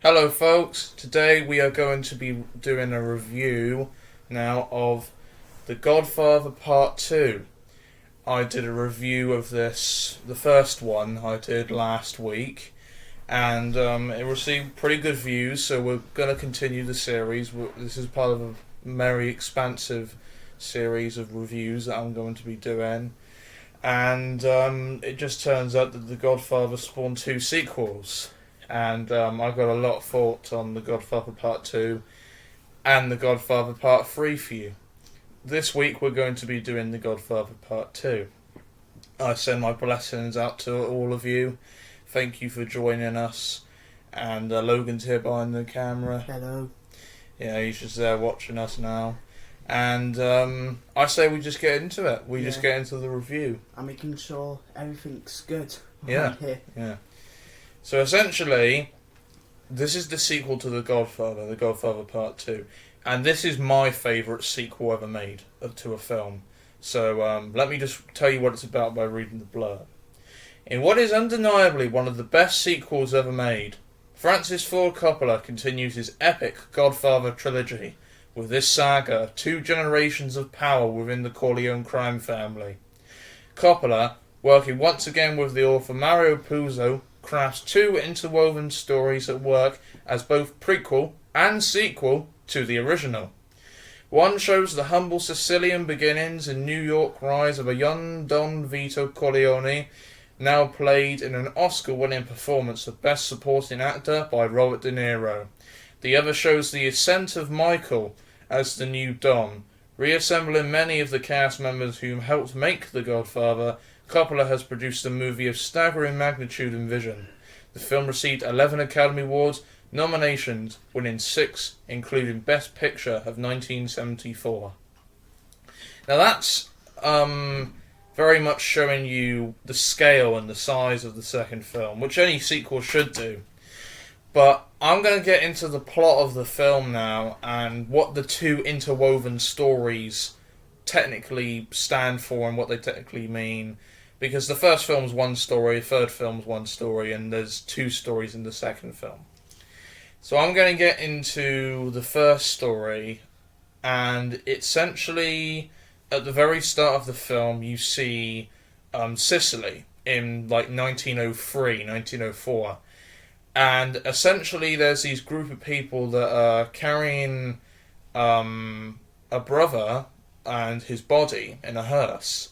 Hello folks, today we are going to be doing a review now of The Godfather Part 2. I did a review of this, the first one I did last week, and it received pretty good views, so we're going to continue the series. This is part of a very expansive series of reviews that I'm going to be doing, and it just turns out that The Godfather spawned two sequels. And I got a lot of thoughts on The Godfather Part 2 and The Godfather Part 3 for you. This week we're going to be doing The Godfather Part 2. I send my blessings out to all of you. Thank you for joining us. And Logan's here behind the camera. Hello. Yeah, he's just there watching us now. And I say we just get into it. We just get into the review. I'm making sure everything's good. Yeah. Here. Yeah. So essentially, this is the sequel to The Godfather Part 2. And this is my favourite sequel ever made to a film. So let me just tell you what it's about by reading the blurb. In what is undeniably one of the best sequels ever made, Francis Ford Coppola continues his epic Godfather trilogy with this saga of two generations of power within the Corleone crime family. Coppola, working once again with the author Mario Puzo, crafts two interwoven stories that work as both prequel and sequel to the original. One shows the humble Sicilian beginnings and New York rise of a young Don Vito Corleone, now played in an Oscar-winning performance of Best Supporting Actor by Robert De Niro. The other shows the ascent of Michael as the new Don. Reassembling many of the cast members who helped make The Godfather, Coppola has produced a movie of staggering magnitude and vision. The film received 11 Academy Awards nominations, winning 6, including Best Picture of 1974. Now that's very much showing you the scale and the size of the second film, which any sequel should do. But I'm going to get into the plot of the film now and what the two interwoven stories technically stand for and what they technically mean. Because the first film's one story, the third film's one story, and there's two stories in the second film. So I'm going to get into the first story, and essentially, at the very start of the film, you see Sicily in like 1903, 1904. And essentially there's these group of people that are carrying a brother and his body in a hearse.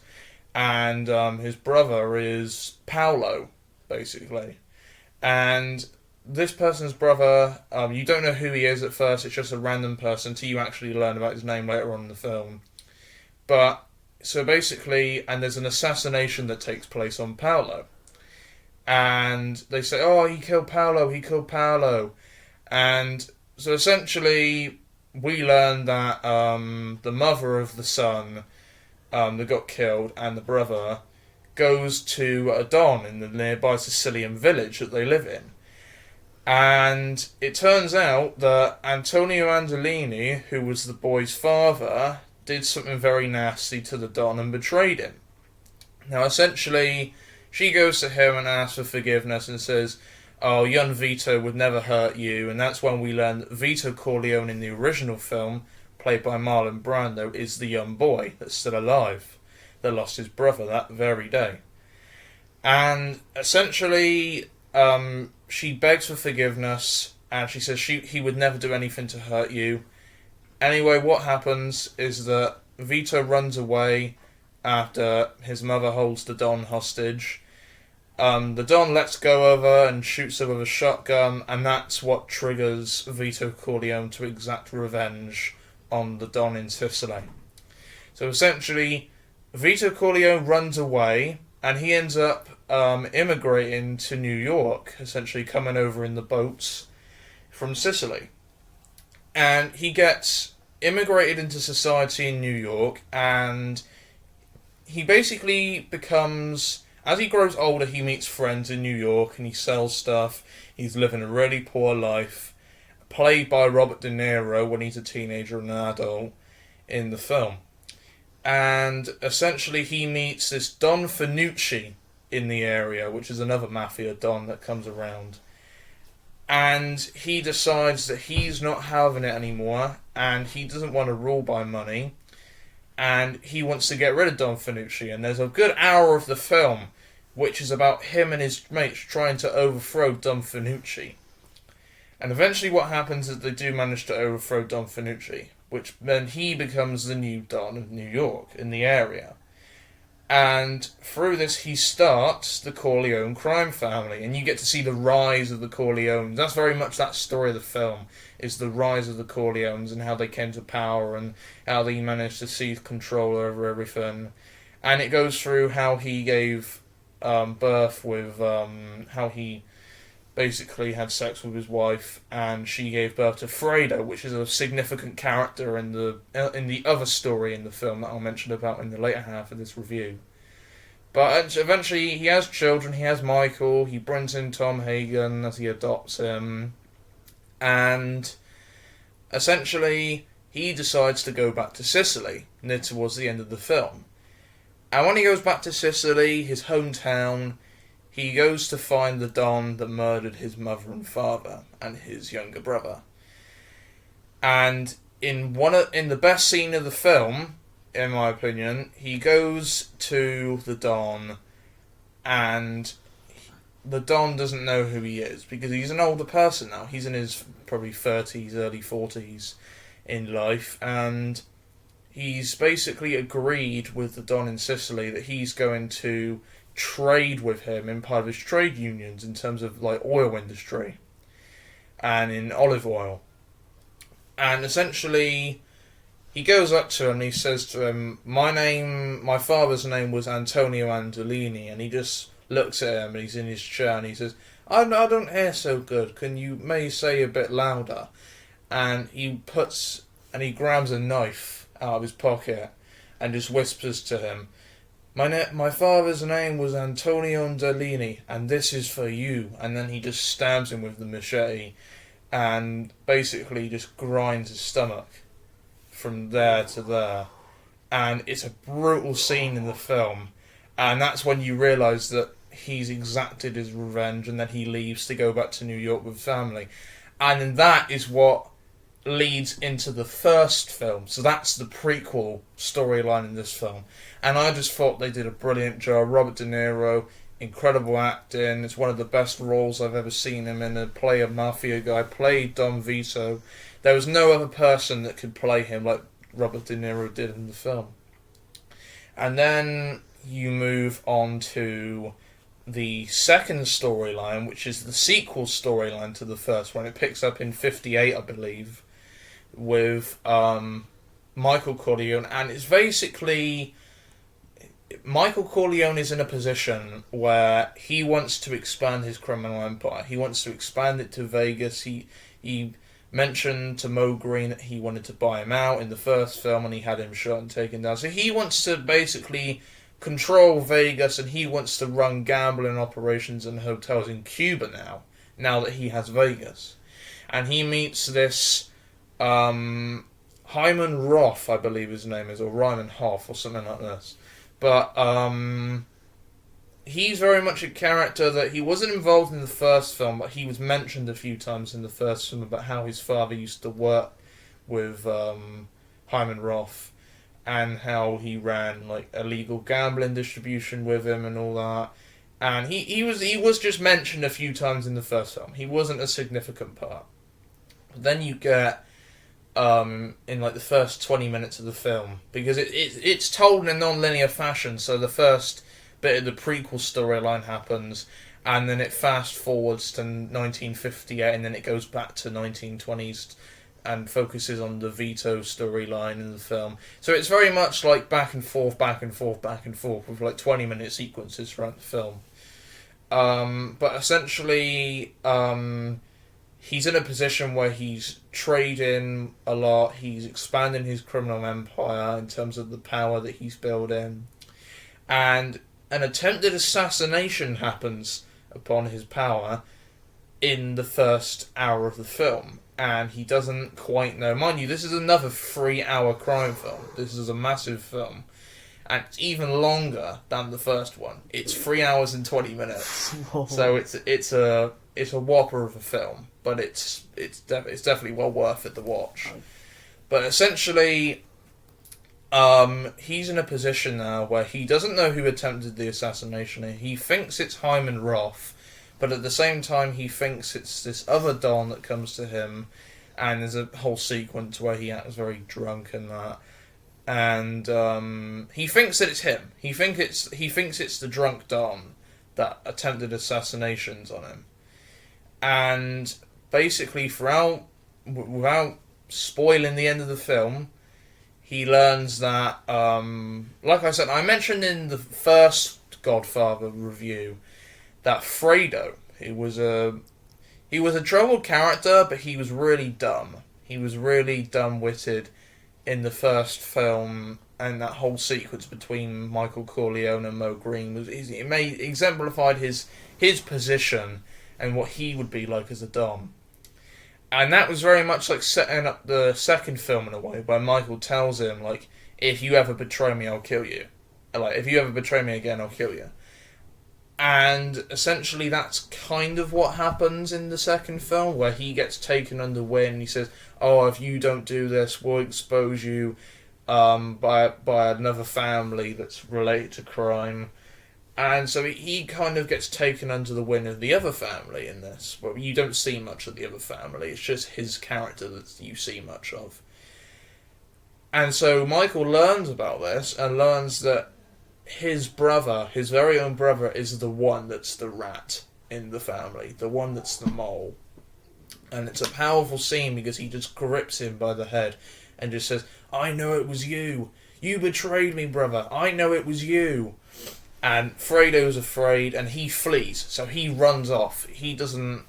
And his brother is Paolo, basically. And this person's brother, you don't know who he is at first, it's just a random person until you actually learn about his name later on in the film. But, so basically, and there's an assassination that takes place on Paolo. And they say, oh, he killed Paolo. And so essentially, we learn that the mother of the son that got killed, and the brother, goes to a Don in the nearby Sicilian village that they live in. And it turns out that Antonio Andolini, who was the boy's father, did something very nasty to the Don and betrayed him. Now, essentially, she goes to him and asks for forgiveness and says, oh, young Vito would never hurt you. And that's when we learn that Vito Corleone in the original film, played by Marlon Brando, is the young boy that's still alive, that lost his brother that very day. And essentially, she begs for forgiveness, and she says he would never do anything to hurt you. Anyway, what happens is that Vito runs away after his mother holds the Don hostage. The Don lets go of her and shoots her with a shotgun, and that's what triggers Vito Corleone to exact revenge on the Don in Sicily. So essentially, Vito Corleone runs away, and he ends up immigrating to New York, essentially coming over in the boats from Sicily. And he gets immigrated into society in New York, and he basically becomes, as he grows older, he meets friends in New York, and he sells stuff. He's living a really poor life, played by Robert De Niro when he's a teenager and an adult in the film. And essentially he meets this Don Fanucci in the area, which is another mafia Don that comes around. And he decides that he's not having it anymore, and he doesn't want to rule by money, and he wants to get rid of Don Fanucci. And there's a good hour of the film which is about him and his mates trying to overthrow Don Fanucci. And eventually what happens is they do manage to overthrow Don Fanucci, which then he becomes the new Don of New York in the area. And through this, he starts the Corleone crime family, and you get to see the rise of the Corleones. That's very much that story of the film, is the rise of the Corleones and how they came to power and how they managed to seize control over everything. And it goes through how he gave birth with, how he basically had sex with his wife, and she gave birth to Fredo, which is a significant character in the other story in the film that I'll mention about in the later half of this review. But eventually he has children, he has Michael, he brings in Tom Hagen as he adopts him, and essentially he decides to go back to Sicily near towards the end of the film. And when he goes back to Sicily, his hometown, he goes to find the Don that murdered his mother and father and his younger brother. And in the best scene of the film, in my opinion, he goes to the Don, and the Don doesn't know who he is because he's an older person now. He's in his probably 30s, early 40s in life, and he's basically agreed with the Don in Sicily that he's going to trade with him in part of his trade unions in terms of like oil industry and in olive oil. And essentially he goes up to him and he says to him, my father's name was Antonio Andolini, and he just looks at him and he's in his chair and he says, I don't hear so good, can you may say a bit louder? And he grabs a knife out of his pocket and just whispers to him, My father's name was Antonio Andolini, and this is for you. And then he just stabs him with the machete and basically just grinds his stomach from there to there. And it's a brutal scene in the film. And that's when you realise that he's exacted his revenge, and then he leaves to go back to New York with family. And then that is what leads into the first film. So that's the prequel storyline in this film. And I just thought they did a brilliant job. Robert De Niro, incredible acting. It's one of the best roles I've ever seen him in. Play a mafia guy, played Don Vito. There was no other person that could play him like Robert De Niro did in the film. And then you move on to the second storyline, which is the sequel storyline to the first one. It picks up in 58, I believe, with Michael Corleone, and it's basically Michael Corleone is in a position where he wants to expand his criminal empire. He wants to expand it to Vegas. He mentioned to Mo Green that he wanted to buy him out in the first film, and he had him shot and taken down. So he wants to basically control Vegas, and he wants to run gambling operations and hotels in Cuba now that he has Vegas. And he meets this Hyman Roth, I believe his name is, or Ryman Hoff, or something like this. But he's very much a character that he wasn't involved in the first film, but he was mentioned a few times in the first film about how his father used to work with Hyman Roth, and how he ran like illegal gambling distribution with him and all that. And he was just mentioned a few times in the first film. He wasn't a significant part. But then you get in like the first 20 minutes of the film, because it's told in a non-linear fashion. So the first bit of the prequel storyline happens, and then it fast forwards to 1958, and then it goes back to 1920s and focuses on the Vito storyline in the film. So it's very much like back and forth with like 20-minute sequences throughout the film. But essentially, he's in a position where he's trading a lot, he's expanding his criminal empire in terms of the power that he's building, and an attempted assassination happens upon his power in the first hour of the film, and he doesn't quite know. Mind you, this is another 3-hour crime film. This is a massive film, and it's even longer than the first one. It's 3 hours and 20 minutes. Whoa. So it's a it's a whopper of a film, but it's definitely well worth it to watch. But essentially, he's in a position now where he doesn't know who attempted the assassination. He thinks it's Hyman Roth, but at the same time he thinks it's this other Don that comes to him, and there's a whole sequence where he acts very drunk and that. And he thinks that it's him. He thinks it's the drunk Don that attempted assassinations on him. And basically, without spoiling the end of the film, he learns that, like I said, I mentioned in the first Godfather review that Fredo, he was a troubled character, but he was really dumb. He was really dumb-witted in the first film, and that whole sequence between Michael Corleone and Mo Green exemplified his position and what he would be like as a Dom. And that was very much like setting up the second film in a way, where Michael tells him, like, if you ever betray me, I'll kill you. Like, if you ever betray me again, I'll kill you. And essentially that's kind of what happens in the second film, where he gets taken under wing and he says, oh, if you don't do this, we'll expose you by another family that's related to crime. And so he kind of gets taken under the wing of the other family in this. But you don't see much of the other family. It's just his character that you see much of. And so Michael learns about this and learns that his brother, his very own brother, is the one that's the rat in the family. The one that's the mole. And it's a powerful scene because he just grips him by the head and just says, I know it was you. You betrayed me, brother. I know it was you. And Fredo's afraid, and he flees. So he runs off. He doesn't,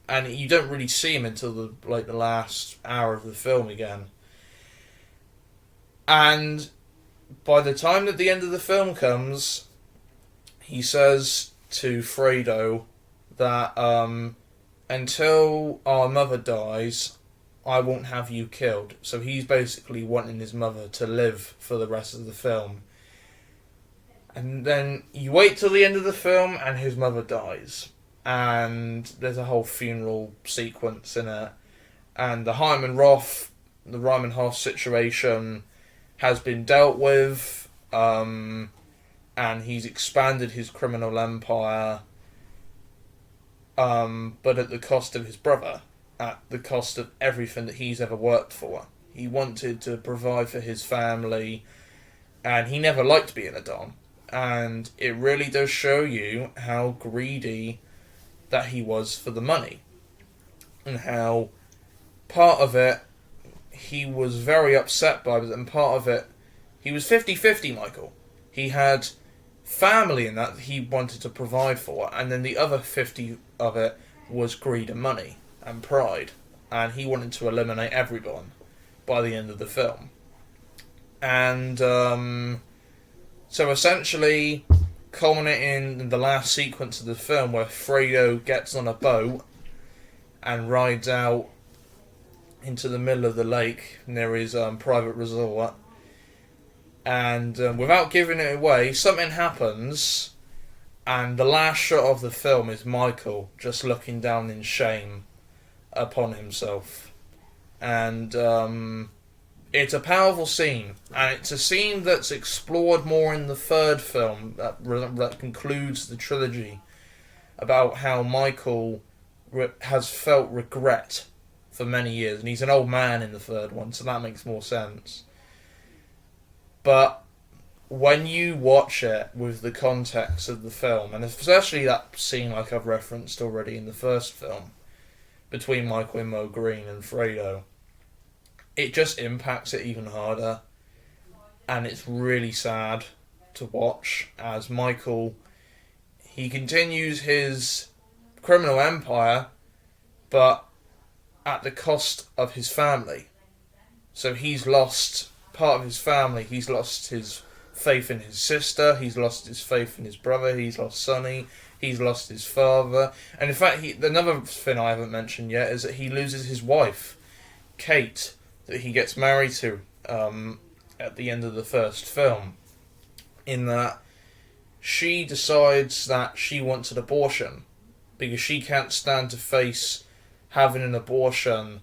and you don't really see him until the last hour of the film again. And by the time that the end of the film comes, he says to Fredo that until our mother dies, I won't have you killed. So he's basically wanting his mother to live for the rest of the film. And then you wait till the end of the film and his mother dies. And there's a whole funeral sequence in it. And the Hyman Roth situation has been dealt with. And he's expanded his criminal empire. But at the cost of his brother. At the cost of everything that he's ever worked for. He wanted to provide for his family. And he never liked being a Don. And it really does show you how greedy that he was for the money. And how part of it, he was very upset by it, and part of it, he was 50-50, Michael. He had family in that he wanted to provide for, and then the other 50 of it was greed and money and pride. And he wanted to eliminate everyone by the end of the film. And, so essentially, culminating in the last sequence of the film where Fredo gets on a boat and rides out into the middle of the lake near his private resort. And without giving it away, something happens, and the last shot of the film is Michael just looking down in shame upon himself. And it's a powerful scene, and it's a scene that's explored more in the third film that concludes the trilogy, about how Michael has felt regret for many years, and he's an old man in the third one, so that makes more sense. But when you watch it with the context of the film, and especially that scene like I've referenced already in the first film, between Michael and Mo Green and Fredo, it just impacts it even harder, and it's really sad to watch as Michael, he continues his criminal empire, but at the cost of his family. So he's lost part of his family, he's lost his faith in his sister, he's lost his faith in his brother, he's lost Sonny, he's lost his father, and in fact, another thing I haven't mentioned yet is that he loses his wife, Kate, that he gets married to at the end of the first film, in that she decides that she wants an abortion, because she can't stand to face having an abortion.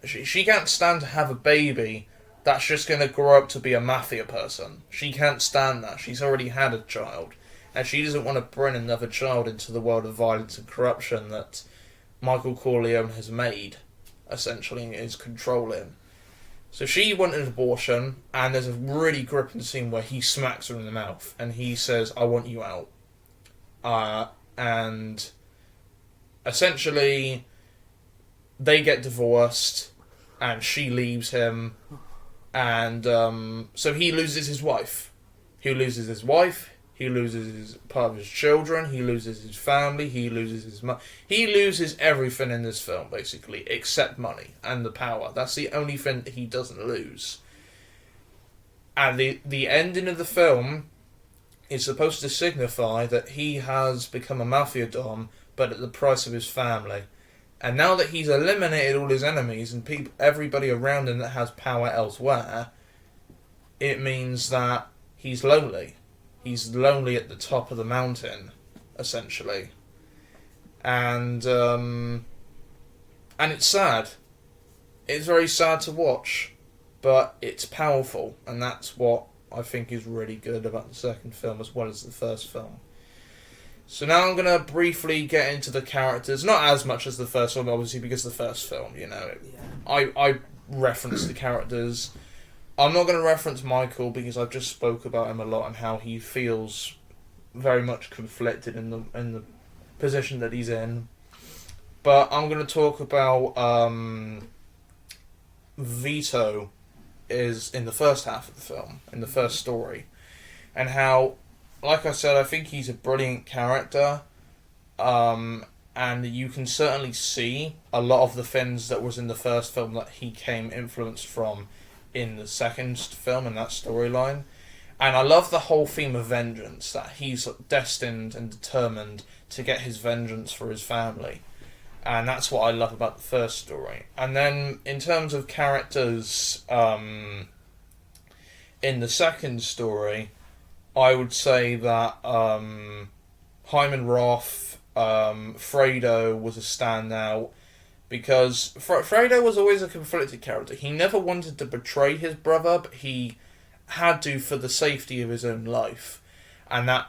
She can't stand to have a baby that's just going to grow up to be a mafia person. She can't stand that. She's already had a child. And she doesn't want to bring another child into the world of violence and corruption that Michael Corleone has made, essentially, and is controlling. So she wanted an abortion, and there's a really gripping scene where he smacks her in the mouth, and he says, "I want you out." And essentially, they get divorced, and she leaves him, and so he loses his wife. He loses his wife, he loses his part of his children, he loses his family, he loses his he loses everything in this film, basically, except money and the power. That's the only thing that he doesn't lose. And the ending of the film is supposed to signify that he has become a mafia don, but at the price of his family. And now that he's eliminated all his enemies and everybody around him that has power elsewhere, it means that he's lonely. He's lonely at the top of the mountain, essentially. And it's sad. It's very sad to watch, but it's powerful, and that's what I think is really good about the second film as well as the first film. So now I'm going to briefly get into the characters, not as much as the first film, obviously, because the first film, I reference the characters. I'm not going to reference Michael because I've just spoke about him a lot and how he feels very much conflicted in the position that he's in. But I'm going to talk about Vito is in the first half of the film, in the first story, and how, like I said, I think he's a brilliant character, and you can certainly see a lot of the things that was in the first film that he came influenced from in the second film, in that storyline. And I love the whole theme of vengeance, that he's destined and determined to get his vengeance for his family. And that's what I love about the first story. And then, in terms of characters in the second story, I would say that Hyman Roth, Fredo was a standout, because Fredo was always a conflicted character. He never wanted to betray his brother, but he had to for the safety of his own life. And that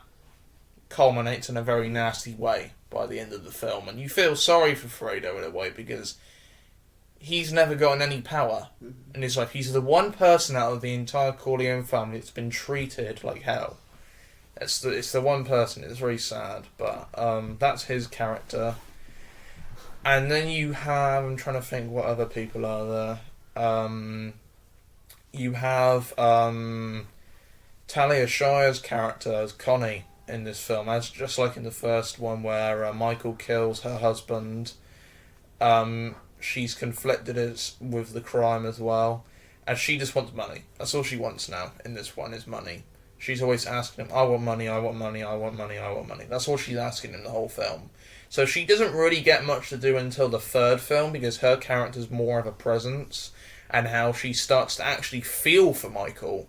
culminates in a very nasty way by the end of the film. And you feel sorry for Fredo in a way, because he's never gotten any power in his life. He's the one person out of the entire Corleone family that's been treated like hell. It's the one person. It's very sad, but that's his character. And then you have, I'm trying to think what other people are there. You have Talia Shire's character as Connie in this film, as just like in the first one where Michael kills her husband. She's conflicted with the crime as well, and she just wants money. That's all she wants now in this one, is money. She's always asking him, "I want money, I want money, I want money, I want money." That's all she's asking in the whole film. So she doesn't really get much to do until the third film, because her character's more of a presence, and how she starts to actually feel for Michael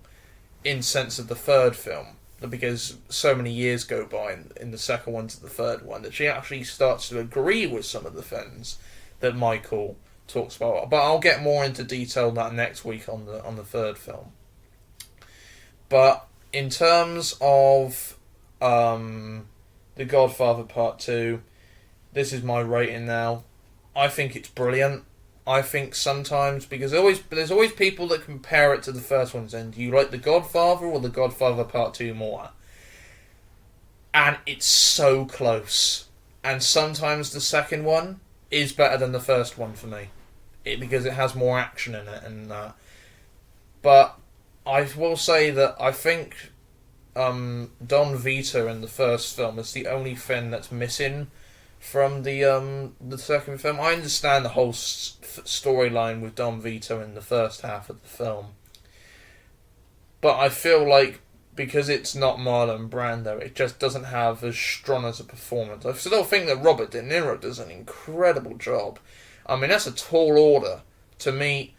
in sense of the third film, because so many years go by in the second one to the third one that she actually starts to agree with some of the things that Michael talks about. But I'll get more into detail on that next week on the third film. But in terms of The Godfather Part 2, this is my rating now. I think it's brilliant. I think sometimes, because there's always people that compare it to the first one, saying, do you like The Godfather or The Godfather Part 2 more? And it's so close. And sometimes the second one is better than the first one for me, because it has more action in it. But I will say that I think Don Vito in the first film is the only thing that's missing from the second film. I understand the whole storyline with Don Vito in the first half of the film, but I feel like because it's not Marlon Brando, it just doesn't have as strong as a performance. I still think that Robert De Niro does an incredible job. I mean, that's a tall order to meet.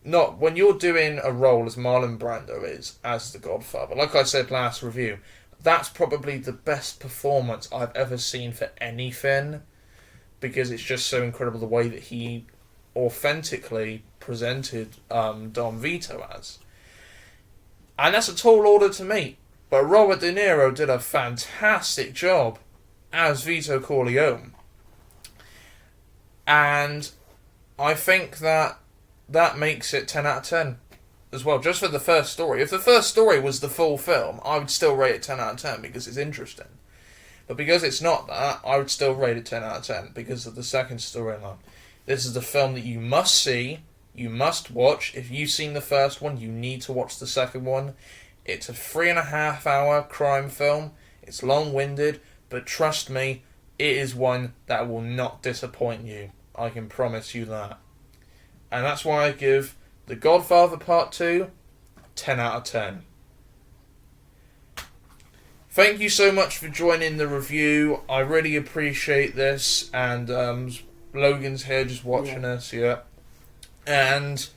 Not when you're doing a role as Marlon Brando is as the Godfather. Like I said last review, that's probably the best performance I've ever seen for anything, because it's just so incredible the way that he authentically presented Don Vito as. And that's a tall order to meet. But Robert De Niro did a fantastic job as Vito Corleone. And I think that makes it 10 out of 10 as well, just for the first story. If the first story was the full film, I would still rate it 10 out of 10 because it's interesting. But because it's not that, I would still rate it 10 out of 10 because of the second storyline. This is the film that you must see, you must watch. If you've seen the first one, you need to watch the second one. It's a 3.5 hour crime film. It's long-winded, but trust me, it is one that will not disappoint you. I can promise you that. And that's why I give The Godfather Part 2 10 out of 10. Thank you so much for joining the review. I really appreciate this. And Logan's here just watching us, yeah. And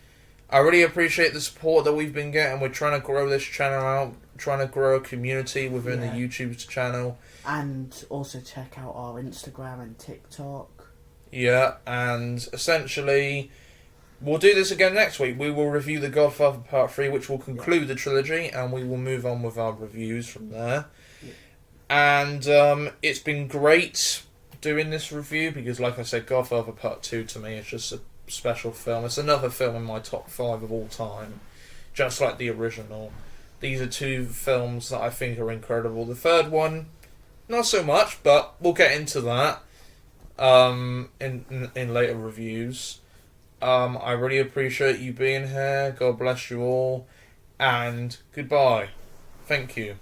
I really appreciate the support that we've been getting. We're trying to grow this channel out, trying to grow a community within the YouTube channel. And also check out our Instagram and TikTok. Yeah, and essentially, we'll do this again next week. We will review The Godfather Part 3, which will conclude the trilogy, and we will move on with our reviews from there. Yeah. And it's been great doing this review, because like I said, Godfather Part 2 to me is just a special film. It's another film in my top 5 of all time, just like the original. These are two films that I think are incredible. The third one, not so much, but we'll get into that in later reviews. I really appreciate you being here. God bless you all, and goodbye. Thank you.